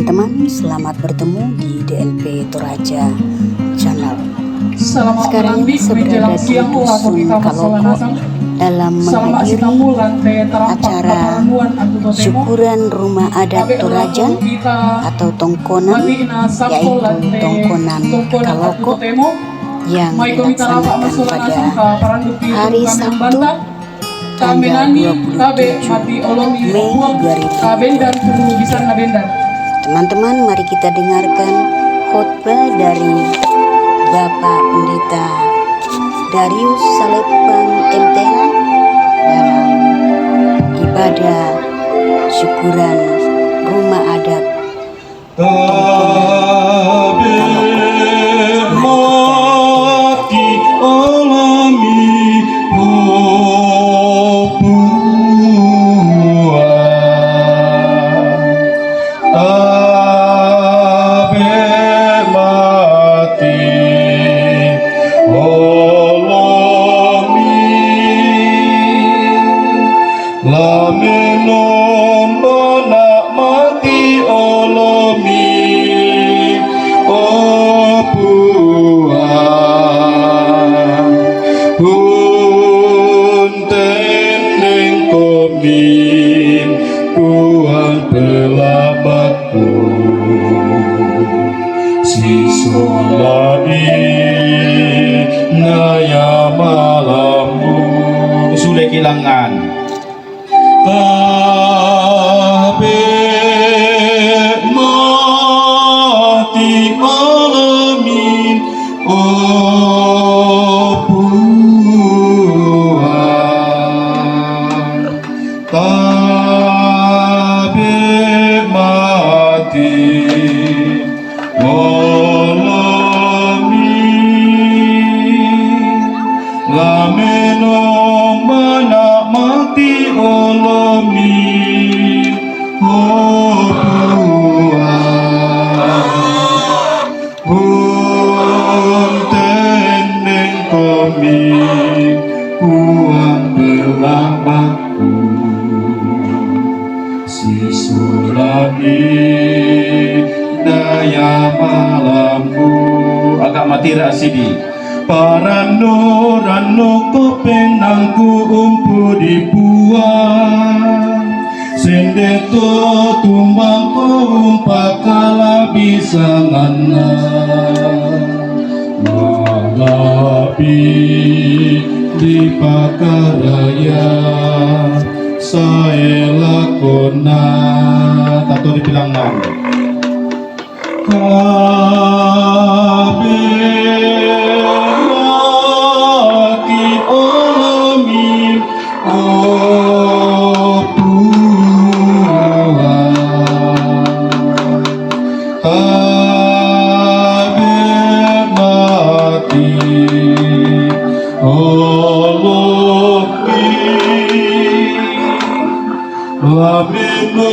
teman-teman, selamat bertemu di DLP Toraja Channel. Sekarang ini saya berada di Dusun Kaloko dalam menghadiri acara syukuran rumah adat Toraja atau Tongkonan, yaitu Tongkonan Kaloko yang dilaksanakan pada hari Sabtu tanggal 27 Mei 2023. Teman-teman, mari kita dengarkan khotbah dari Bapak Pendeta Darius Salepang MTH dalam ibadah syukuran rumah adat naya malamu sule kilangan tabe mati alamin opuan tabe mati lameno mana mati olomi teneng komi puang belamaku si sulai daya malamku agak mati rasidi Parano rano ko penangku umpu dibuang sendeto tumbang ko umpakala bisa ngana malapi di pakaraya saya lakona tato dibilangan kabe lameno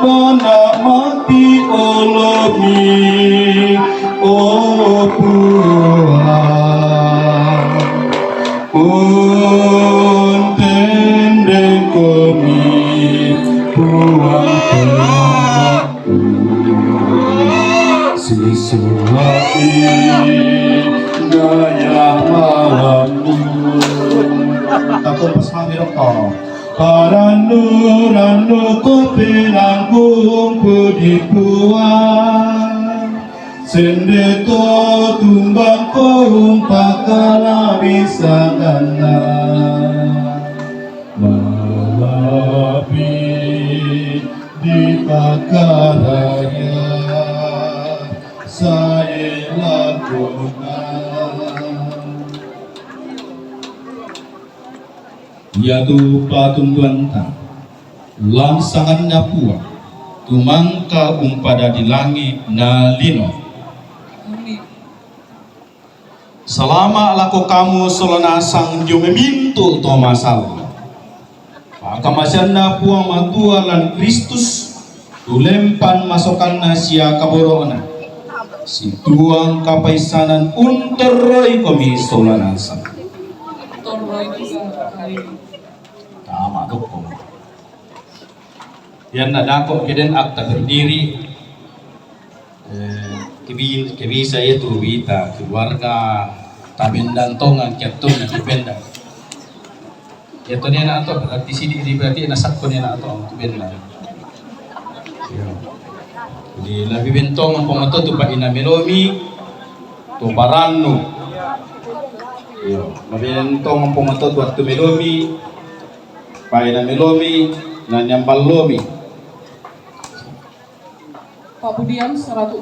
mana mati olomi opuan untendeng komi puang pelaku sisuai gaya malamku takut pas mamiroko Paranu ko pinangkung pudipuan sendeto tumbang ko umpakala bisa ngana malapi di pakaraya saya lakukan yaitu patungguanta langsangan napua tumangka umpada di langit nalino selama laku kamu solana sang jume mintul to masalah pakamasan napua matua lan Kristus tulempan masokan nasia kaborona si tuang kapaisanan unterroi komi solana sang tama tuh yan nadako kiden akta berdiri kebisa itu wita keluarga tabendantongan ketun na kibenda. Ito niya na ito, berarti sidi berarti nasak ko niya na ito ang kibenda. Jadi labi bentong ang pumato to pa inamelomi to barano. Labi bentong ang pumato to at melomi pa inamelomi na nyambalomi. Pabudian 130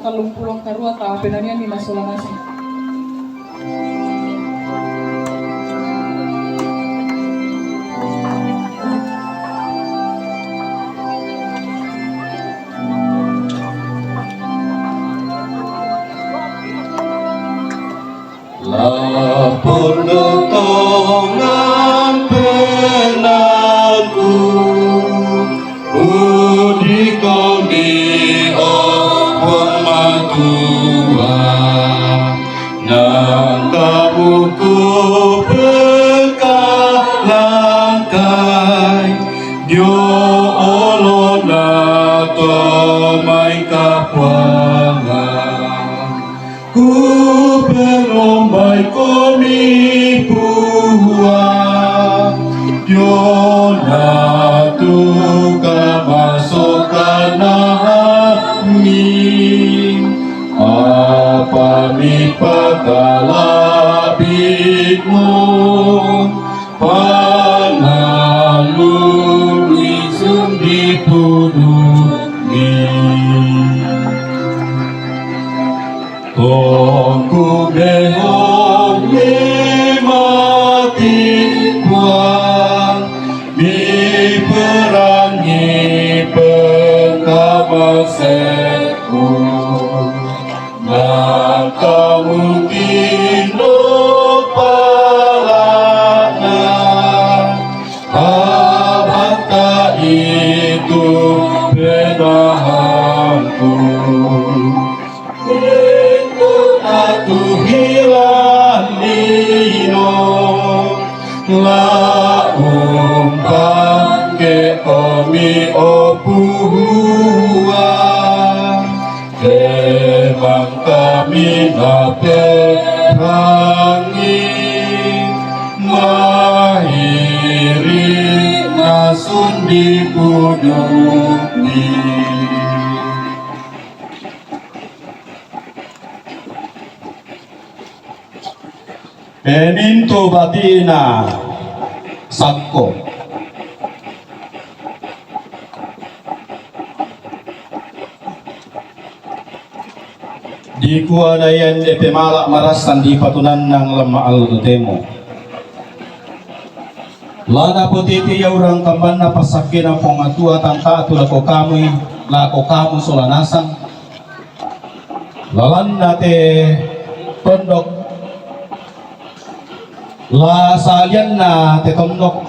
karua ta penanian ni Solanasang. Lapor tongan penaku Udi koni opon matua Nang kabuku pekalangkai Dio olona tomai kapuangan Ku berombai komi puang Yona tuka masukkan amin Apa mi pakalabitmu Panalui sundi pudumi Tongku behong mati kuang Mi perangi pengkamaseku Naka mungkin lopalana Abata itu benahanku Aku hilang dino La umpan ke omi opuhua Kemang kami naperangi Mahiri nasun di puduki Pemintu batina sakko di kuadayan de pemalak marasan di patunan ng lamaal temo lana potiti ya urang kamban na pasakin ang pangatua tangka atu lako kamu Solanasang lalan nate tondok La salian na tetondok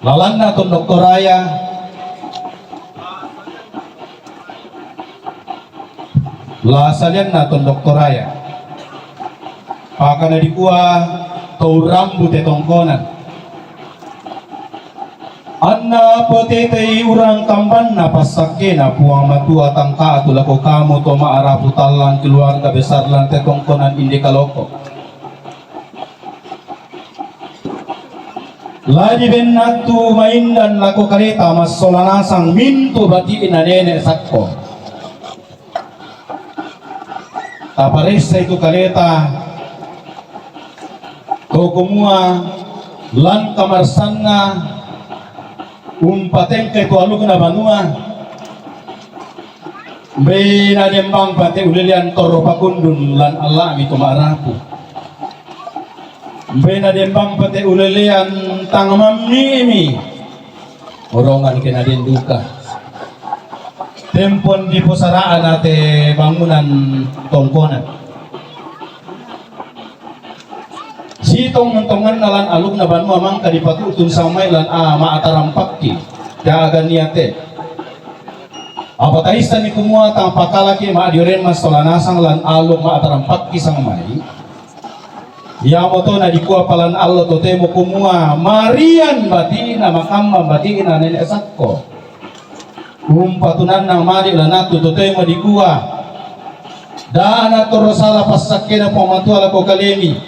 lalan na tondok toraya La salian na tondok toraya Paka na dikuha tau rambu tetongkonan Anna potete urang kamban na pasake na puang matua tangka atulako kamu to maarapu talan keluarga besar lan tetongkonan indi kaloko Lagi benatu maindan lako kareta mas Solanasang mintu bati inanene sakko taparesa itu kareta kokumua lan kamarsanna umpatengke itu aluk na banua Bena dembang pate ulilian toro pakundun lan alami tumarapu Bena dembang pate ulelean tangamam nimi orongan kena duka tempon di posaraan ate bangunan tongkonan sitong mentongan nalan aluk na banmu amang kadipatutun samay lan maatarampakki dagan niate apa taistan ni kumua tang pakalaki maadioren mas Solanasang lan aluk maatarampakki samay ya moto na dikuha palan Allah totemo kumua marian batina makamba batina nenek sakko umpatunan nang mari lanatu totemo dikuha Dana torosala pasakena pamatuala ko kalemi.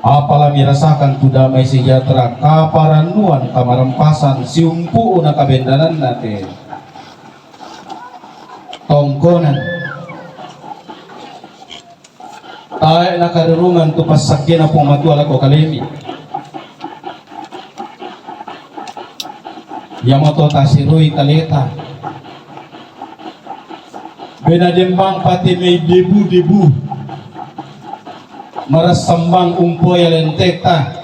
Apalah mirasakan tu damai sejahtera kaparanuan kamarampasan siumpu na kabendanan nate. Tongkonan tayo na karurungan tu pasakyan na pumatuala ko kalemi. Yamato tasirui kaleta benadembang pati may debu-debu marasambang umpoy alentekta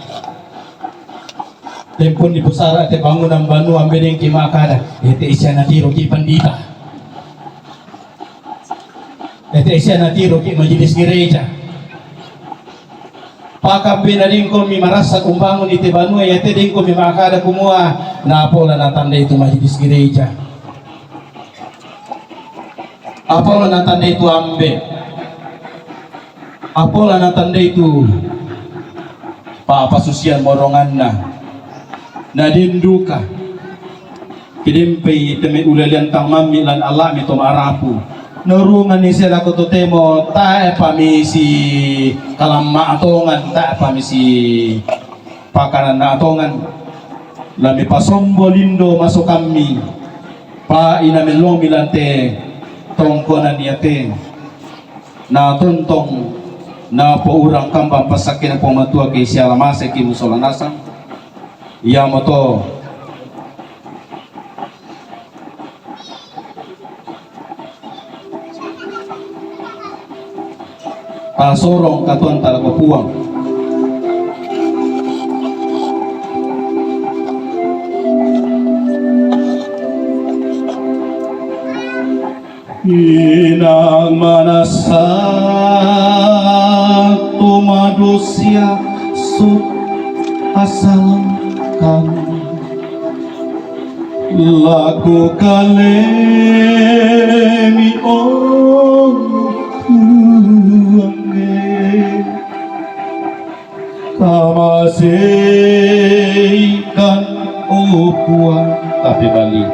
tempon di pusara te bangun ang banu ambening kimakada ete isya na tiro ki pandita ete isya na tiro ki majelis gereja paka pinading ko mi marasa kumbangun ite banu ete ding ko mi makada kumua na apola natanda itu majelis gereja apola natanda itu ambe apola natanda itu papasusian morongan na dinduka kidimpe teme ulalian tamami lan Allah mi tomarapu nurungan ni sila ko to temo ta pamisi kalamma atongan ta pamisi pakanan na atongan lami pasombo lindo masuk kami pa inamelong milante tongkonan niate na tontong na paurang kambang pasakin ang pamatua kay siya lamase kimusolanasan iya mo to pasorong katuan talagopuang inang manasak tumadusya su asalkan laku kalemi kamaseikan upuan tapi balik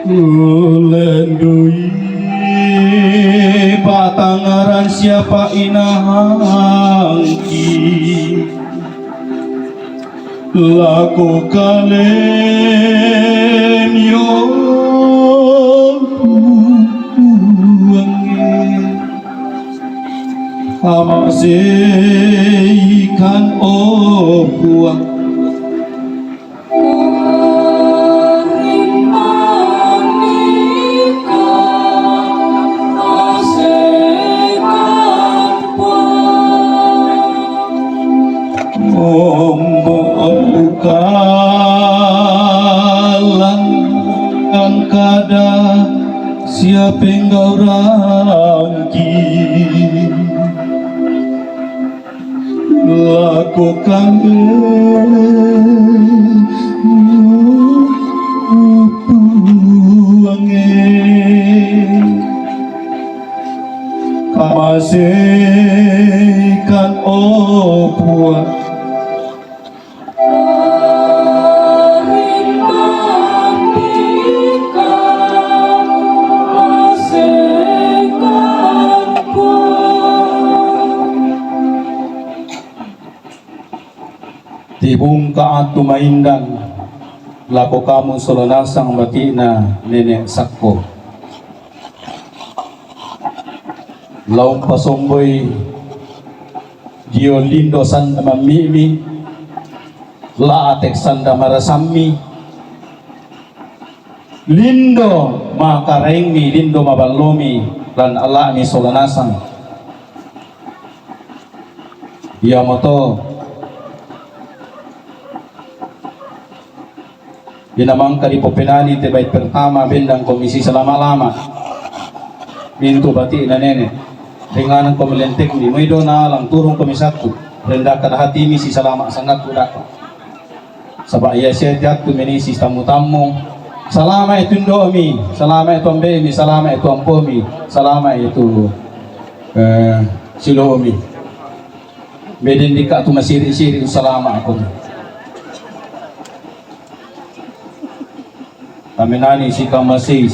Ulendui patangaran siapa inahangki laku kalem yo amaseikan opuang kalang kada siapa engkau rangki lakukan kamaseikan opuang tibungkaan tumaindan lako kamu solonasang batina nenek sakko laung pasomboy dio lindo sanda mamimi la atek sanda marasami lindo makarengmi lindo mabalomi lan Allah mi solonasang ya moto dinamangka di Popenani te bait pertama bendang komisi selama-lama mintu bati na nene dengan komelentek ni moido na lang turong komisatu renda kadahati mi si salama sangat kuda sabak iya siya tu menisi tamu-tamu Salama itu Indomi, salama itu Ambemi, salama itu Ampomi, salama itu Silomi. Bedin dika tu masiri-siri salama aku. Aminani si kamasi.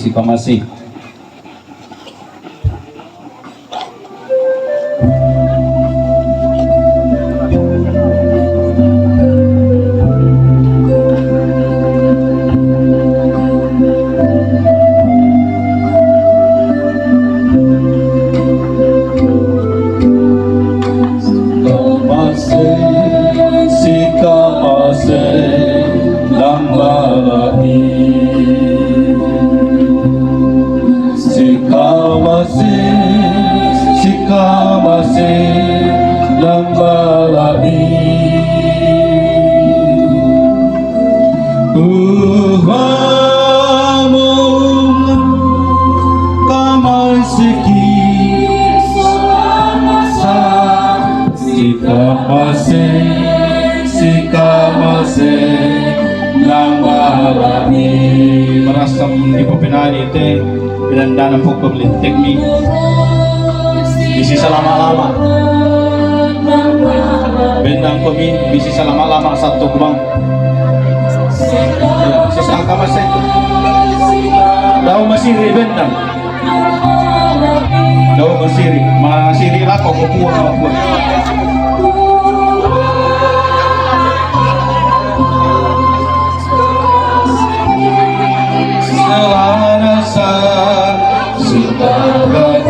Merasam di pepenani te pinandanan po pemlintek mi bisi selama-lama bendang kami bisi selama-lama satu kubang ya sisa angka masih daw masiri bendang daw masiri lah kok kukuha ako Salanasa Sitagat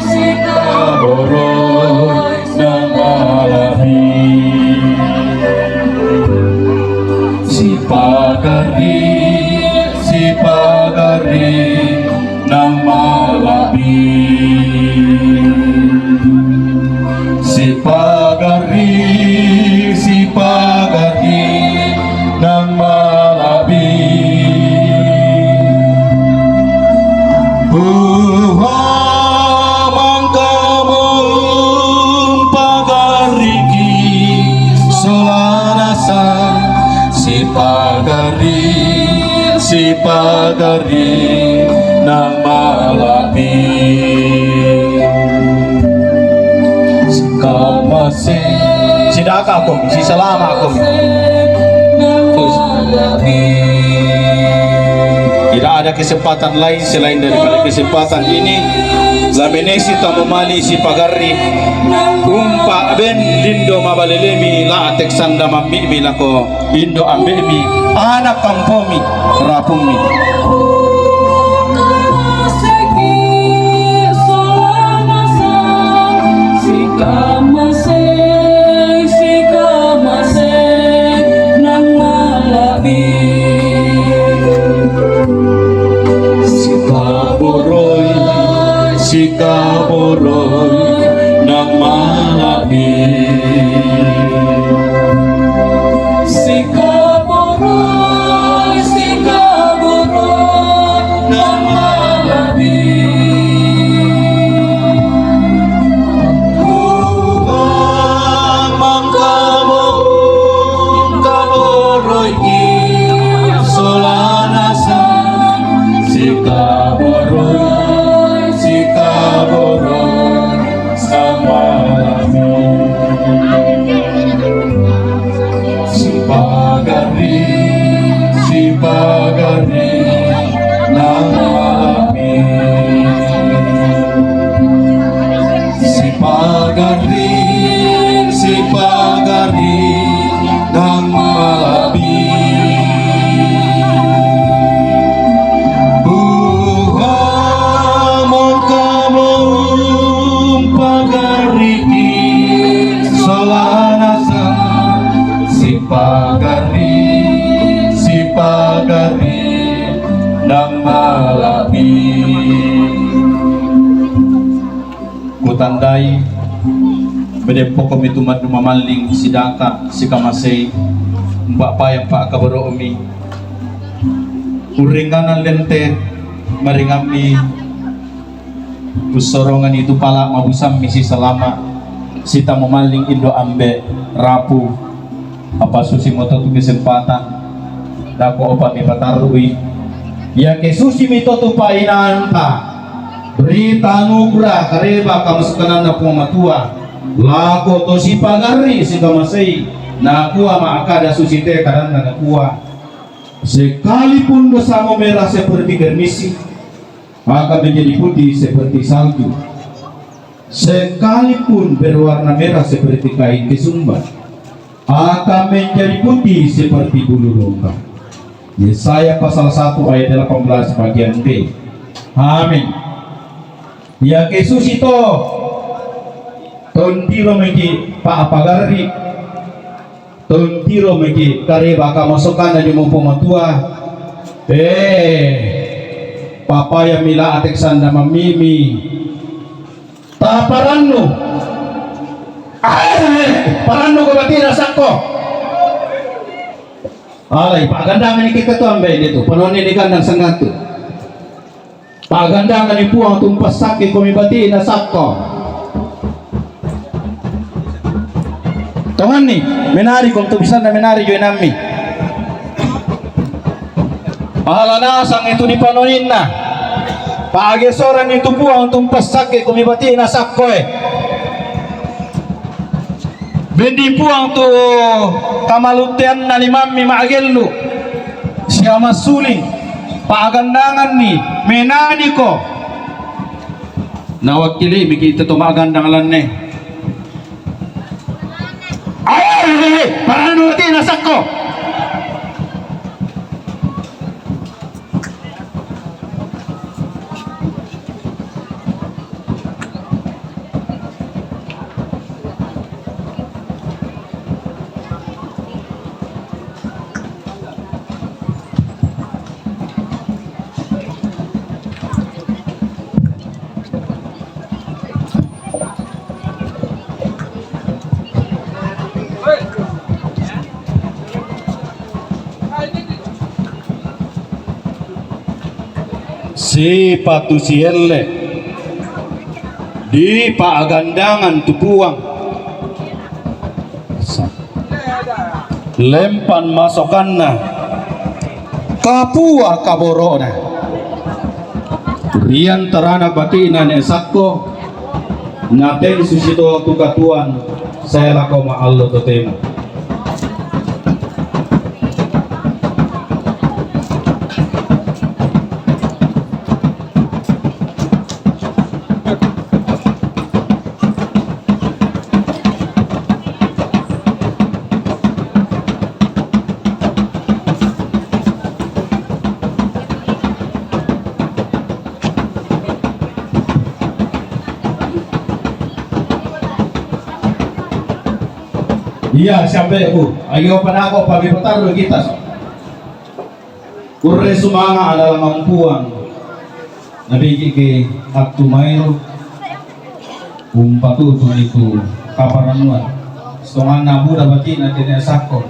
Sikaboro Namalahi Sipagari Namalahi Sipagari Namalahi Sipagari nang malapi Kamase sidaka ako si salama ako tidak ada kesempatan lain selain daripada kesempatan ini laminesi tamumali Sipagari umpa ben lindo mabalelemi la teksanda mamimi lako indo ambemi anak kampomi rapumi Sikaboroy nang malabi Sikaboroy nang malabi mangkabong kaboroy solanasa Sikaboroy Sipagari nang malapi Sipagari nang malapi Buhamon kamong pagariki solanasa Sipagari nang malapi kutandai bedempo kami tumat mamaling sidaka sikamasay mbak payang pa kabaro umi uringanan lente maringami usorongan itu pala mabusam misi selama sita mamaling indo ambe rapu apa susi moto tu kesempatan dako opat ni patarui ya kesusi mito tu painanta berita anugerah kareba kamasukanan na pumatua lako to si pagari si kamasay na kuha maakada susite karan na nakuha sekalipun bersama merah seperti germisi maka menjadi putih seperti salju sekalipun berwarna merah seperti kain kesumbat akan menjadi putih seperti bulu domba. Yesaya pasal 1 ayat 18 bagian B. Amin. Ya Yesus itu tontiro megi pa apagari tontiro megi kare baka masukan na yung pumatua papaya mila ateksan na mamimi taparanno paranno ko bati nasako alay pagandangan ni kikatuan ba dito panon ni kandang sangato pagandangan ni puang tumpas sakit kumibati nasako Tuhan nih menari kung tubisan na menari joy nami pahalanasang itu dipanonin na paagesoran itu puang tumpas sakit kumibati nasako bendi puang tu kamalutian na limami maagelu siya masuling paagandangan ni menani ko nawakili mikita to maagandangan ne ay parano ti nasako si patusielle di paagandangan tubuang lempan masokanna kapua kaborona rian terana batinan esakko naten susito tukatuan saya lako maallo totemo iya sampai ayo panako pabibutaro kita kurre sumanga adalah mampuan nabigi ke aktu mairo umpatu itu kaparanuan setongan nabu dabati na tinesako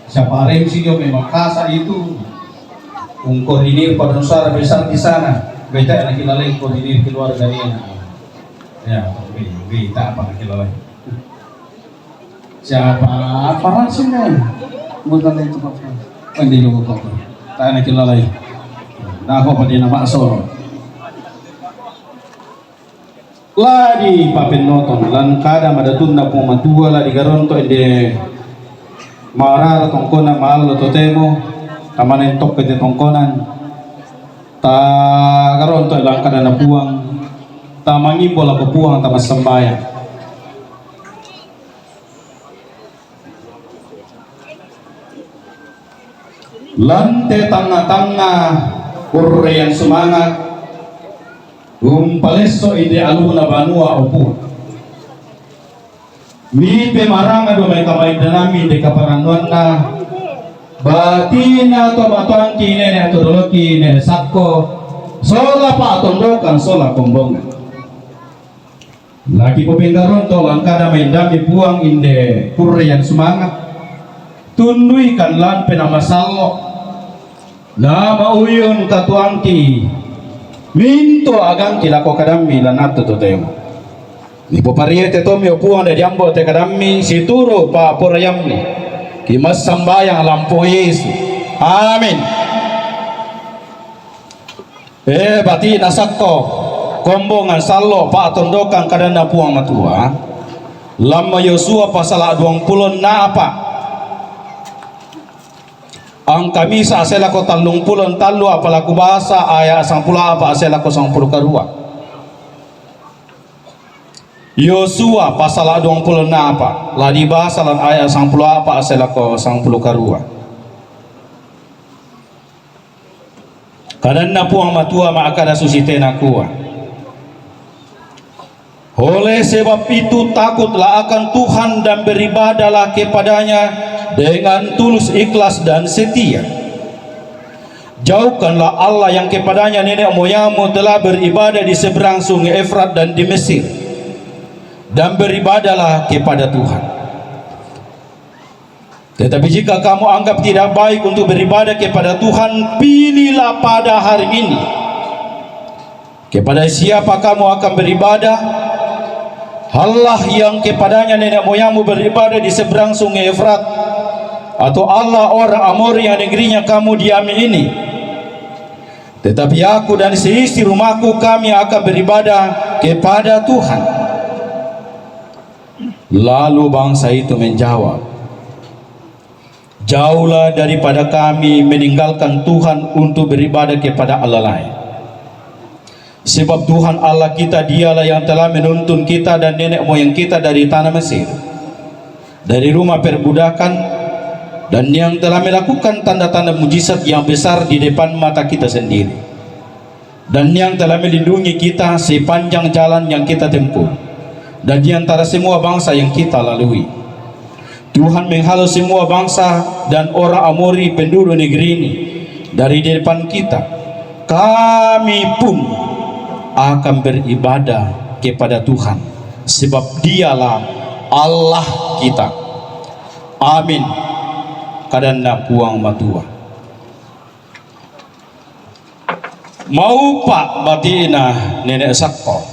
siapa arem sinyo memang kasa itu koordinir pada nusara besar di sana beta lagi lalai koordinir keluarga ini ya beta apa lagi lalai siapa aparat semua bukan itu pak hindi lupa ko tayo na kilalay na ako pa din na maasoro lagi papinoton lan kada madatun na pumatua la di garonto ende marara tongkona maalo totemo tamanen tok pete tongkonan ta garonto lang kada na puang tamangi bola puang tamas sambayan lante tanga-tanga kurre yang semangat paleso ide aluna banua opu mi pemaranga do may kamay danami de kaparanuan na batina to batuan kine ne atodoloki ne sakko sola pa atondokan sola kombongan lagi pepenggaron to langkada may dami buang inde kurre yang semangat tundui kan lan penamasalo na mauyon katuangki minto agang kilako kadami lan ato totemo ni po pariete to mi upuan de jambo te kadami situro pa porayamni kimas sambayang lampo Yesu Amin. Bati nasakko kombongan sallo pa tondokan kadana puang matua. Lama Yosua pasal 20 na apa? Ang kamisa asela ko 30 talo apalaku bahasa ayat 10 apa asela ko 10 karua. Yosua pasal 20 na apa? Ladi bahasa lan ayat 10 apa asela ko 10 karua. Kadanna puang matua maakada susitena kuwa. Oleh sebab itu takutlah akan Tuhan dan beribadahlah kepadanya dengan tulus, ikhlas dan setia. Jauhkanlah Allah yang kepadanya nenek moyangmu telah beribadah di seberang sungai Efrat dan di Mesir, dan beribadahlah kepada Tuhan. Tetapi jika kamu anggap tidak baik untuk beribadah kepada Tuhan, pilihlah pada hari ini kepada siapa kamu akan beribadah. Allah yang kepadanya nenek moyangmu beribadah di seberang sungai Efrat, atau Allah orang Amori yang negerinya kamu diami ini. Tetapi aku dan seisi rumahku kami akan beribadah kepada Tuhan. Lalu bangsa itu menjawab, jauhlah daripada kami meninggalkan Tuhan untuk beribadah kepada Allah lain. Sebab Tuhan Allah kita dialah yang telah menuntun kita dan nenek moyang kita dari tanah Mesir, dari rumah perbudakan, dan yang telah melakukan tanda-tanda mujizat yang besar di depan mata kita sendiri, dan yang telah melindungi kita sepanjang jalan yang kita tempuh dan di antara semua bangsa yang kita lalui. Tuhan menghalau semua bangsa dan orang Amori penduduk negeri ini dari depan kita. Kami pun akan beribadah kepada Tuhan, sebab dialah Allah kita. Amin. Kadanna puang matua. Mau pak batina nenek sakko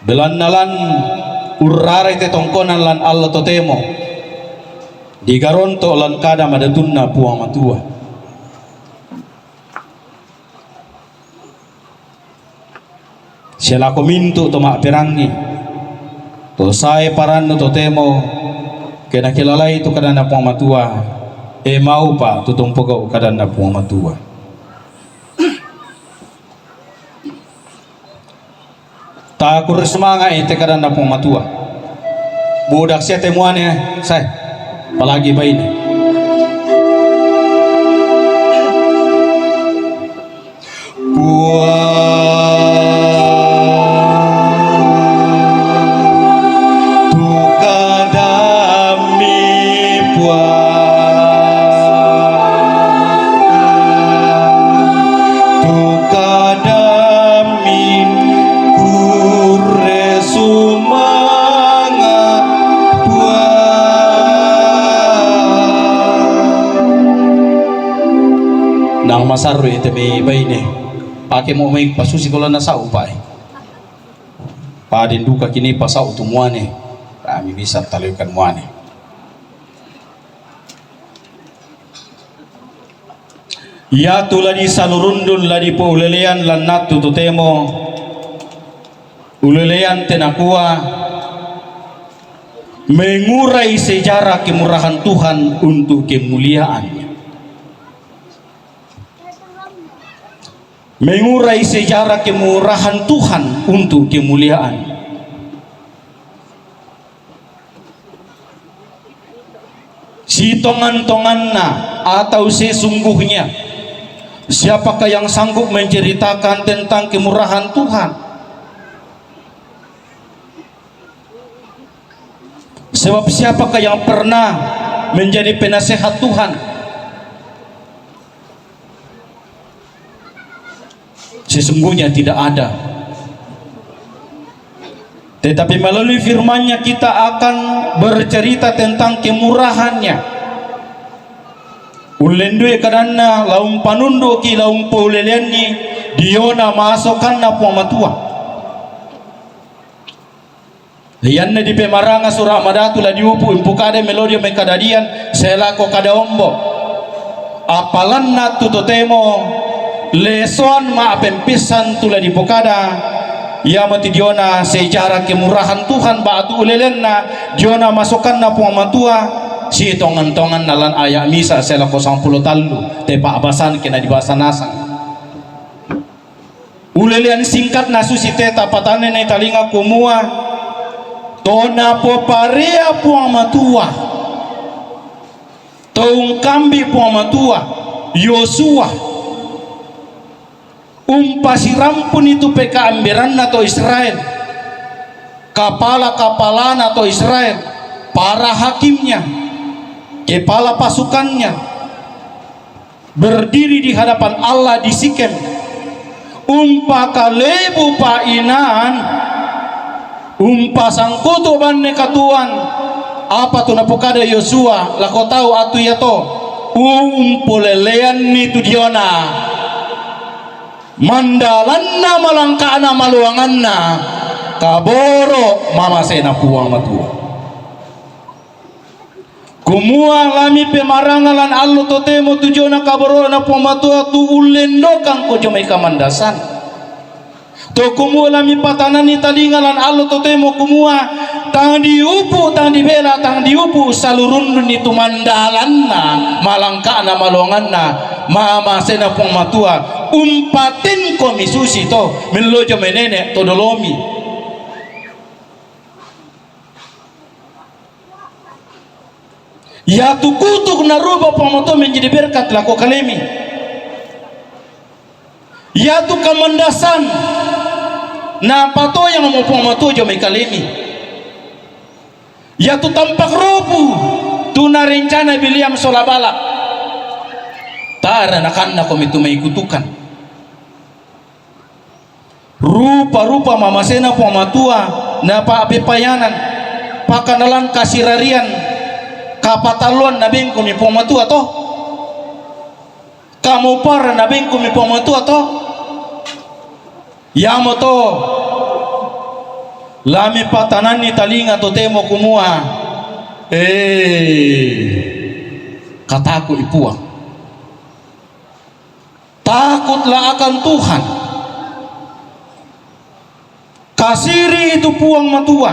belannalan urrare te tongkonan lan Allah totemo di garonto lan kada madatunna puang matua. Sila ko mintu to mapirangi to sae paranno to temo kena kilalai to kadana puang matua mau pa tutong pogo kadana puang matua. Takur semanga ite kadana puang matua budak sia temuannya saya apalagi baini masaru ite may baine pake mo may pasusi ko lang na sa upay padin duka kini pasau tumuane kami bisa talukan muane. Ya tuladi salurundun ladi po ulelean lan natu tutemo ulelean tenakua mengurai sejarah kemurahan Tuhan untuk kemuliaannya, mengurai sejarah kemurahan Tuhan untuk kemuliaan. Si tongan-tonganna atau sesungguhnya, siapakah yang sanggup menceritakan tentang kemurahan Tuhan? Sebab siapakah yang pernah menjadi penasehat Tuhan? Sesungguhnya tidak ada. Tetapi melalui firman-Nya kita akan bercerita tentang kemurahan-Nya. Ulendue kadanna laum panundo ki laum poleleni diona masokanna puamatua. Lianna di pemaranga surah madatu la diupu impukade melodia mekadadian selako kada ombo. apalanna tutotemo leson ma pempisan tula di pokada ya mati diona sejarah kemurahan Tuhan batu ulelenna diona masukanna puamatua si tongan-tongan nalan ayak misa sela 0 talu tepa abasan kena dibasanasan ulelian singkat nasu si teta patane na talinga kumua tona poparea puamatua toung kambi puamatua Yosua umpasirampun itu peka amberan atau Israel kepala-kepalaan atau Israel para hakimnya kepala pasukannya berdiri di hadapan Allah di Sikem umpa kalebu painan umpa sangkutu banne katuan apa tu napokada Yosua lah kau tahu atu ya to umpulelean itu diona mandalanna malangkana maluanganna kaboro mama sena puang matua kumua lami pemarangalan allo totemo tujona kaboro na puang matua tu ulendo kang ko jomai kamandasan to kumua lami patanani talingalan allo totemo kumua tang diupu tang dibela tang diupu salurun itu mandalanna malangkana maluanganna mama sena puang matua umpatin komisusi to melojo menene todolomi ya tukutuk naruba pomoto menjadi berkat lako kalemi ya tu kamandasan na pato yang mau pomoto jo me kalemi ya tu tampak rupu tu na rencana Biliam Solabala tara nakanna komitu maikutukan rupa-rupa mamasena puamatua na papepayanan pakanalan kasirarian kapataluan na bengko mi puamatua to kamu para na bengko mi puamatua to yamo to lami patanani talinga to temo kumua kataku ipuang takutlah akan Tuhan kasiri itu puang matua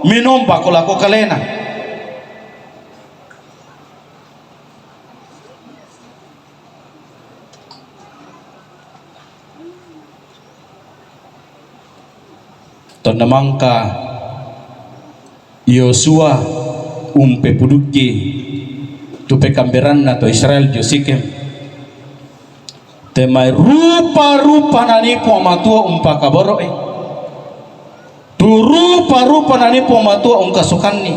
minomba kolako kalena tonamangka Yosua umpe puduki tupe kamberan atau Israel Josikem temai rupa-rupa nani puamatua umpa kaboro tu rupa-rupa nani puamatua kasukanni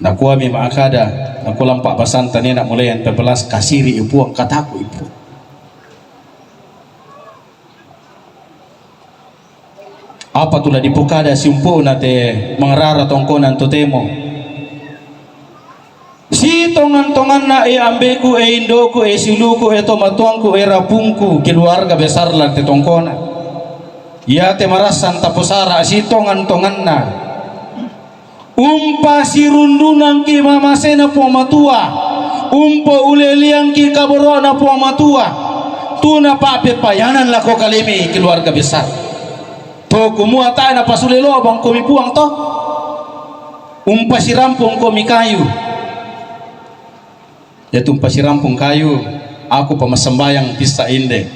nakua mi maakada nakulam pak basanta ni nak mulai yang pebelas kasiri ipuang kataku ipu apa tulah dipukada simpu nate mengerara tongkonan totemo si tongan-tongan na ambeku indoku siluku tomatuangku rapungku keluarga besar lan te tongkona ya te marasan tapusara si tongan-tongan na umpa si rundunan ki mamasena puamatua umpa uleliang ki kaborona puamatua tuna pape payanan lako kalimi keluarga besar to kumua ta na pasulelo abang komi puang to umpa si rampung komi kayu ya tumpa si rampung kayu aku pemasembayang pista inde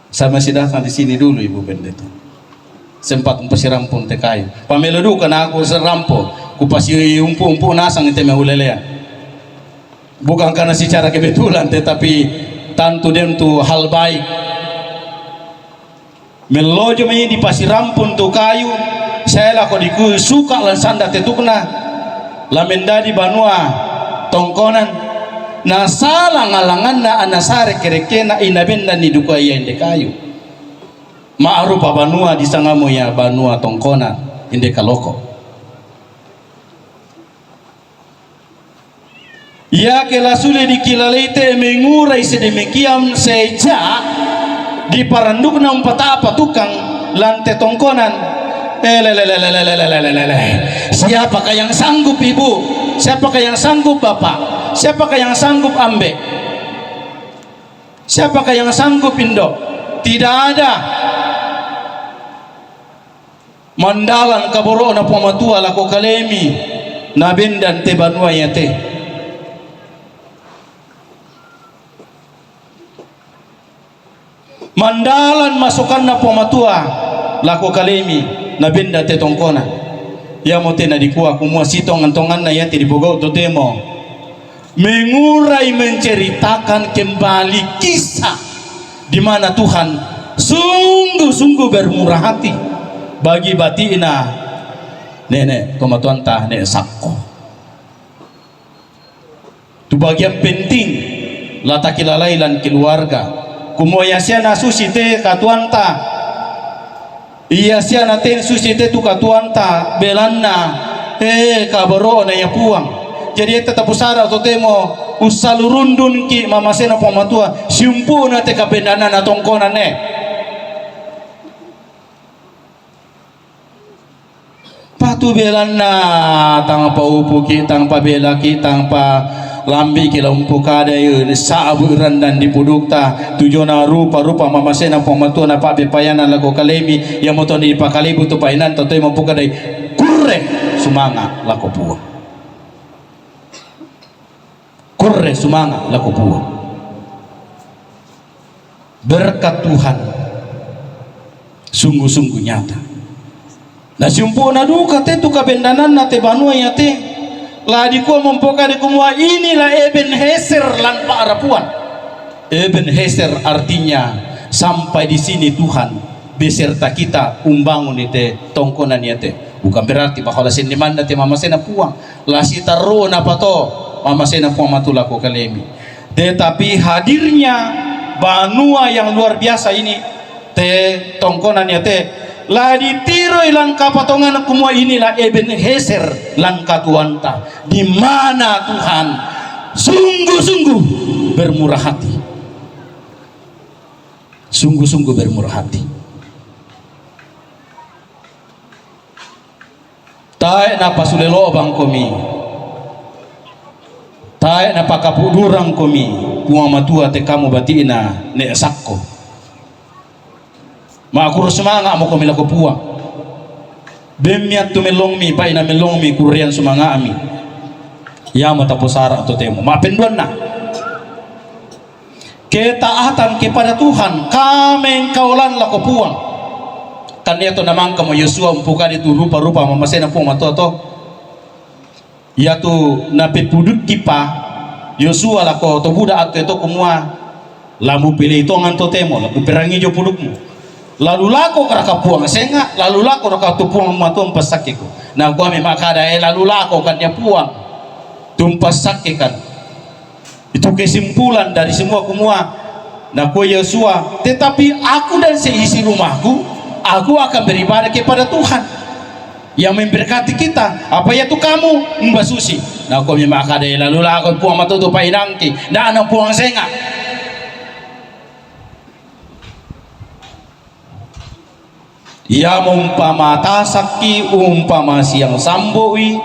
saya masih datang di sini dulu Ibu Pendeta sempat umpasi rampung te kayu pamelodu kana aku serampo kupasi umpu nasang ite mehulelea bukan karena secara kebetulan tetapi tantu dem tu hal baik melojo me di pasir rampung tu kayu saya lako diku suka lan sanda tetukna lamenda di banua tongkonan na salah ngalangan na anasare kerekena inabenda ni duka inde kayu maarupa banua di sangamu ya banua tongkonan inde kaloko ya kelasule dikilalete mengurai sedemikian sejak di parandukna umpata apa tukang lante tongkonan Siapakah yang sanggup ibu? Siapakah yang sanggup bapak? Siapakah yang sanggup ambe? Siapakah yang sanggup indo? Tidak ada. Mandalan kaboro na pamatua lako kalemi na bendan te banua yate. Mandalan masukan na pamatua lako kalemi na benda te tongkona. Ya mo te na dikuah kumua sitong antongan na yate di bogau totemo. Mengurai menceritakan kembali kisah di mana Tuhan sungguh-sungguh bermurah hati bagi batina nenek komatuan tah nenek sakko. Itu bagian penting lataki lalailan keluarga. Kumoya siana susi te katuan tah. Iya siana te susi te tu katuan tah belanna kabaro na ya puang. Jadi tetap usara atau temo usalurundun ki mama sena pamatua siumpu na te kapendana na tongkona ne. Patu belanna tang pa upu ki tang pa bela ki tang pa lambi ki lampu kada ye saabu randan di pudukta tujona rupa mama sena pamatua na pa bepayana lago kalemi yang moton di pakalibu tu painan to temo pukadai kurre sumanga lako puang. Kurre sumanga laku buah. Berkat Tuhan sungguh-sungguh nyata. Nah siumpuna duka te tu kabendanan na te banua ya te. Lah di kuah mempoka di kumua inilah Ebenezer lan Paarapuan. Ebenezer artinya sampai di sini Tuhan beserta kita umbangun ite tongkonan ya te. Bukan berarti bahwa sendiman na te mama sena puang. Lah si taruh napa to mama sena puamatula ko kalemi. Tetapi hadirnya banua yang luar biasa ini te tongkonan ya te lah ditiro ilang kapatongan kumua inilah Ebenezer langka tuanta di mana Tuhan sungguh-sungguh bermurah hati. Sungguh-sungguh bermurah hati. Tae napa sulelo bang komi. Tae napa kapudurang komi puang matua te kamu batina ne sakko. Ma kur semanga mo komi lako puang. Bemiat tu melongmi paina melongmi kurian semanga ami. Ya mata posara atau temo. Ma penduan na. Ketaatan kepada Tuhan kami kaulan lako puang. Kan dia tu namang kamu Yosua umpukan itu rupa-rupa mamasena puang matua to. Ya tu nape pudut kipa Yosua lako to budak atau itu kumua lamu pilih itu nganto temo lamu perangi jo pudukmu lalu lako keraka puang senga lalu lako keraka tu puang matua pasakiku nah gua memang kada lalu lako kan dia puang tumpas sakikan itu kesimpulan dari semua kumua nah ku Yosua tetapi aku dan seisi rumahku aku akan beribadah kepada Tuhan yang memberkati kita apa ya tu kamu mbak susi nah aku memang kada lalu lako puang matua tu painangki nah anak puang senga ya umpama tasaki umpama siang samboi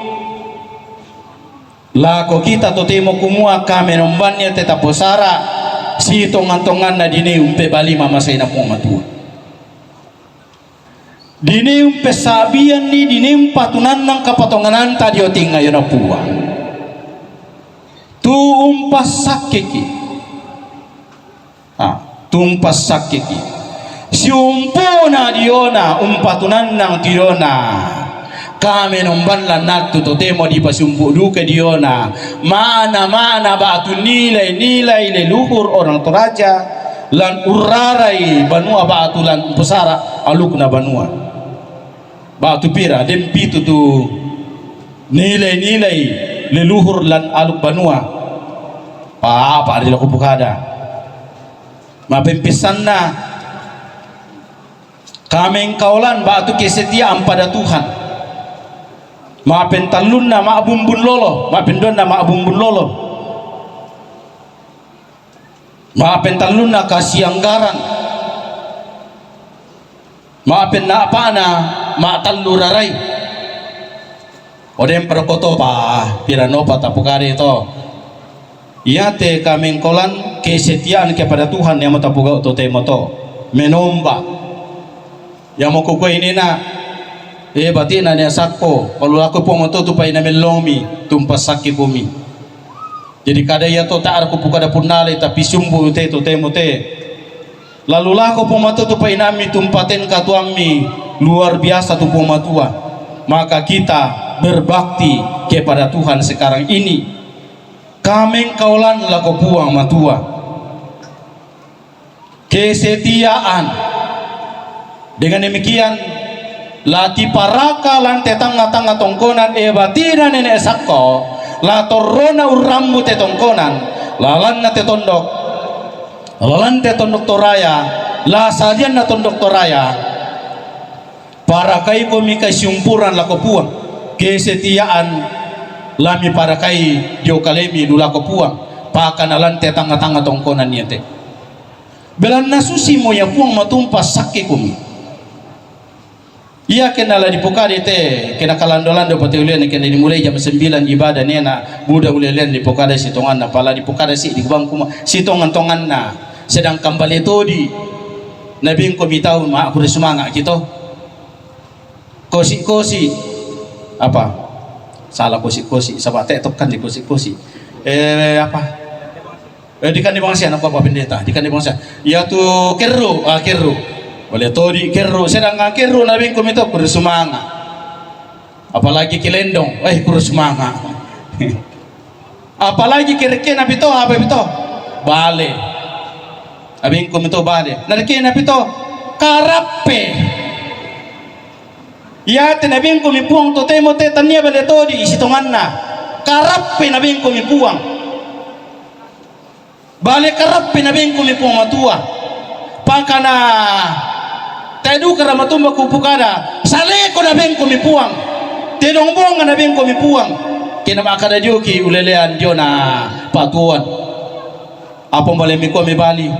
lako kita to temo kumua kame nombannya tetap posara si tongan-tongan na dini umpe bali mama saya na matua dini umpe sabian ni dini umpatunan ng kapatonganan tadio tinga yun na puwa tu umpas sakiki tu umpas sakiki si umpuna diona umpatunan ng diona kami nomban lan natu to temo di pasumpu duke diona mana ba tu nilai leluhur orang toraja lan urarai banua ba tu lan pesara aluk na banua ba tu pira dempi tu nilai leluhur lan aluk banua apa ada laku bukada mapempesan na kami kaulan batu kesetiaan pada Tuhan maafin talun na maabumbun lolo maafin don na maabumbun lolo maafin talun na kasianggaran maafin na apa na maataluraray Odem perkoto pa pirano pa tapukari itu. Ia te kamengkolan kesetiaan kepada Tuhan yang matapuga to temo to menomba. Yang mau kuku ini na berarti na niya sakko kalau aku po moto tu pa ina melomi tumpas sakki kumi. Jadi kada ya to ta arku pukada punale tapi sumbu te to temo te. Lalu lako po moto tu pa inami tumpaten katuami luar biasa tu po matua. Maka kita berbakti kepada Tuhan sekarang ini. Kameng kaulan lako buang matua. Kesetiaan. Dengan demikian lati paraka lan tetanga-tanga tongkonan batina nenek sakko la torrona urambu te tongkonan lalan na te tondok lalan te tondok toraya la salian na tondok toraya para kai komi kai sumpuran lako buang kesetiaan lami para kai dio kalemi dula ko puang pakanalan te tanga-tanga tongkonan niente belan nasusi mo ya puang matumpas sakke kumi. Ia kena lah dipukari te kena kalandolan do pati ulian kena dimulai jam 9 ibadah ni na budak ulian dipukari sitongan na pala dipukari si di bang kuma sitongan tongan na sedang kembali to di nabi ko bitaw ma aku semangat gitu kosi apa salah kosi sabate tokan di kosi apa dikan di bangsa apa pendeta dikan di bangsa ya tu kerro boleh todi kerro sedang kerro nabi ko mito kurusumanga apalagi kilendong kurusumanga apalagi kirke nabi to apa itu bale nabi ko mito bale narke nabi to karape ya te nabi ko mi puang to temo te tania bale todi isitongan na karape nabi ko mi puang bale karape nabi ko mi puang matua pakana tedu kara matumba kupukada sale ko na ben ko mipuang tedong bong na ben ko mipuang kina makada dioki ulelean dio na patuan apa male mi ko mi bali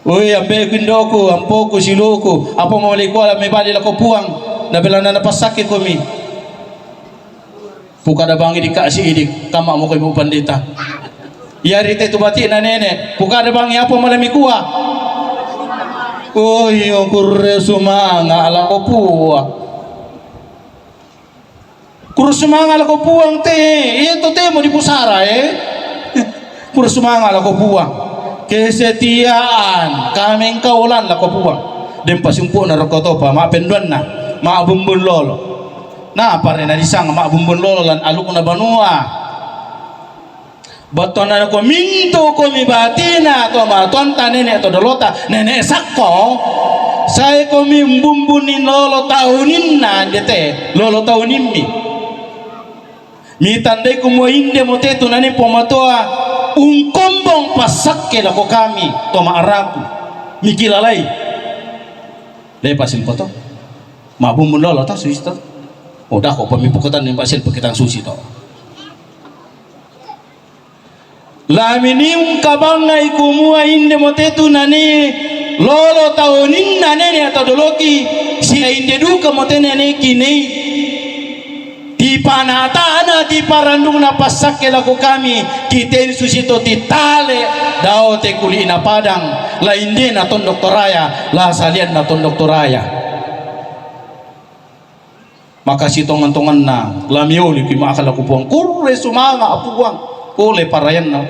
oi ambe kindoku ampoku siloku apa male ko mi bali la ko puang na belana na pasake ko mi pukada bangi dikasih idik kama mo ko ibu pandita yari te tubati na nene pukada bangi apa male mi kuah. Oh iya kurre sumanga ala ko puang kurre sumanga ala ko puang te ito te mo di pusara kurre sumanga ala ko puang kesetiaan kameng kaulan la ko puang dem pasumpu na rokoto pa ma penduan na ma bumbun lolo na pare na disang ma bumbun lolo lan aluk na banua batona ko minto ko mi batina to ma tonta nene to dolota nene sakko saya ko mi mbumbunin lolo taunin na dete lolo taunin mi tandai ko mo inde mo te tunani pomatoa kombong pasakke la ko kami to ma araku mi kilalai lepasin foto ma bumbun lolo ta susi to udah ko pemipukotan ni pasil pakitang susi to laminium kabangai kumua inde motetu nani lolo taunin nane atau doloki si inde duka motene ne kini di panata ana di parandung na pasakke laku kami kiten susito titale dao te kuli na padang la inde na tondok toraya la salian na tondok toraya maka si tongan-tongan na lamioli ki makala ku puang kurre sumanga apuang oleh parayan na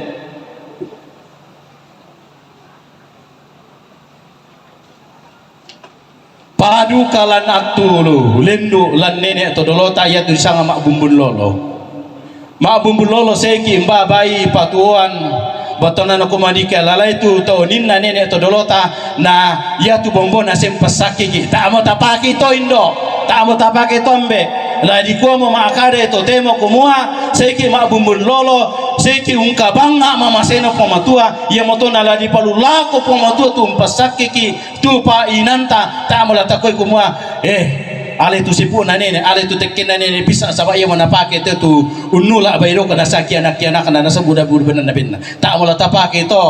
padu kalan atulu lendu lan nene to dolota ya tu sanga mak bumbun lolo seki mba bayi patuan batona na kumadika lalai tu to ninna nene to dolota na ya tu bombona sempasaki ki ta mo tapaki to indo ta mo tapaki tombe la di ko mo makare to temo kumua seki mak bumbun lolo seki unkabanga mama seno pomatua ya motona la di palulako pomatua tu mpasaki ki tu pa inanta ta mo la takoi kumua ale tu sipu na nene ale tu tekken na nene bisa saba iya manapake tu unula bayro kana saki anak kana nasa buda-buda benan binna ta mo la tapake to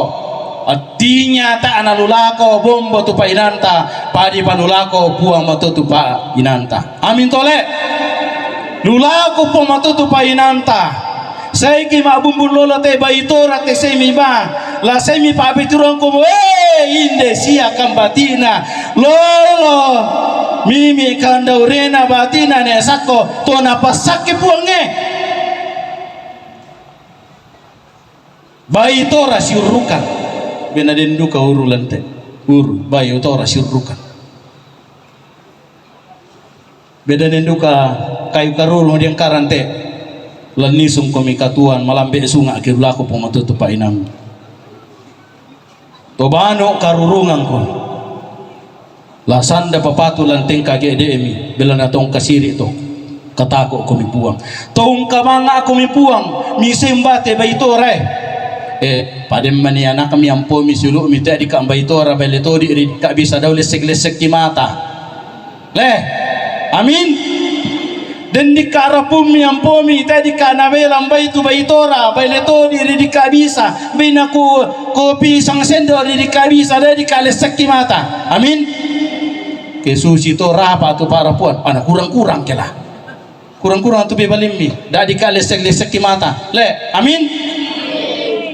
artinya ta analulako bombo tu pa inanta padi panulako puang mato tu pa inanta amin tole Nulaku po matutupai nanta. Saya ki mabumbun lola te baitora te semi ba. La semi papiturang ko inde sia kambatina. Lolo mimi kandaurena batina ne sakko to napasake puange. Baitora siurukan. Benaden duka uru lante. Uru baitora siurukan. Benaden duka kayu karul modiang karante. Lanisung kami katuan malambe sunga kirulaku pematutupa inam. Tobano karurungan ko. Lasanda papatu lanting KGDMI bila natong kasiri to. Katako kami puang. Tong kamanga kami puang misimbate baitore. Padem maniana kami ampo misulu mita di kang baitora baleto di ka bisa daw lesek-lesek ki mata. Amin. Dan di karapumi ang pomi tadi kanabelang baitu baitora baileto di kabisa binaku kopi sang sendor di kabisa dari kalesek mata. Amin. Kesusi to rapa tu para puan anak kurang-kurang kela kurang-kurang tu bebalimmi dari kalesek mata amin.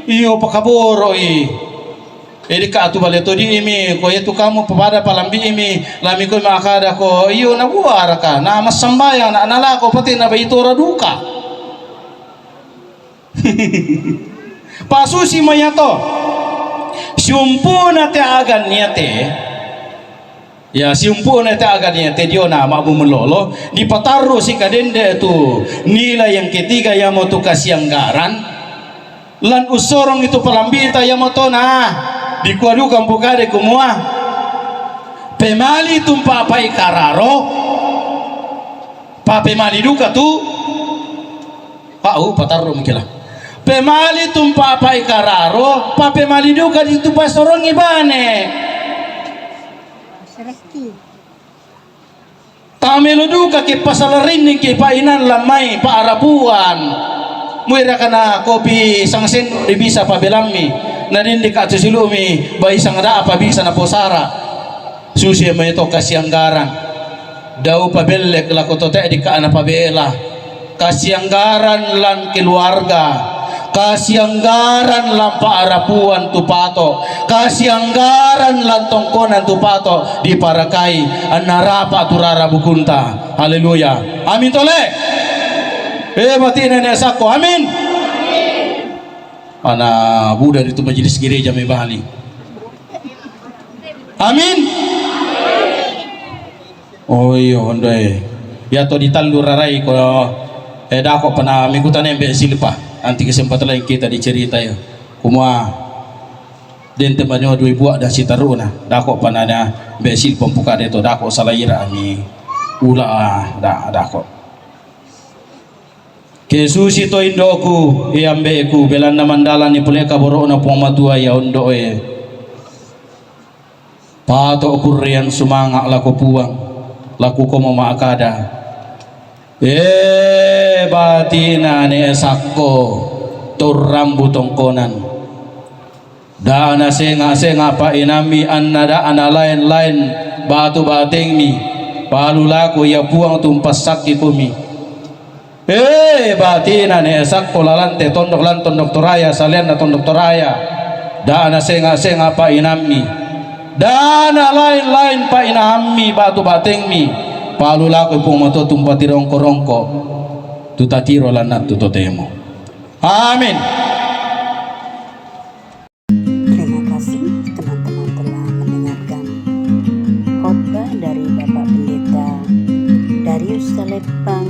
Iyo pakaboro Edi ka tu baleto di imi ko itu kamu pada palambi imi lami ko makada ko iyo na buara ka na masambayang na nalako pati na baitora duka. Pasusi mayato siumpu na te agan niate ya siumpu na te agan niate dio na mabumulolo di pataru si kadende tu nilai yang ketiga yang mau tu kasianggaran lan usorong itu palambita yang mau to na di kuadu kampukade kumua pemali tumpa pai kararo pa pemali duka tu pau patarro mikila pemali tumpa pai kararo pa pemali duka di tu pasorong ibane tamelo duka ke pasalarin ke painan lamai pa arabuan muira kana kopi sangsen di bisa pa belami nadin di katu silumi bayi sangada apa bisa na posara susi may to kasianggaran daw pabelek lako to te di ka na pabela kasianggaran lan keluarga kasianggaran lan paarapuan tupato kasianggaran lan tongkonan tupato di parakai anarapa turara bukunta. Haleluya amin tole batina ne sako amin. Ana Buddha itu majelis gereja Bali. Amin. Oh iya ondai. Ya to ditalur rarai ko dako pana minggutan embe silpa. Nanti kesempatan lain kita dicerita ya. Kumua den temanyo dua buak dah sitaruna. Dako panana be silpa pembuka deto dako salaira ami. Ula dako. Kesusi to indoku iambeku belanda mandala ni puleka borona pamatua ya ondo pato kurian sumanga laku puang laku ko maakada batina ne sakko tur rambu tongkonan dana senga pa inami annada ana lain batu bating mi palu laku ya puang tumpas sakki kumi batina ne sakko lalante tondok toraya salian na tondok toraya dana senga pa inami dana lain pa inami batu bating mi palu laku pumato tumpati rongko tutatiro lanat tutotemo. Amin. Terima kasih teman-teman telah mendengarkan khotbah dari Bapak Pendeta Darius Salepang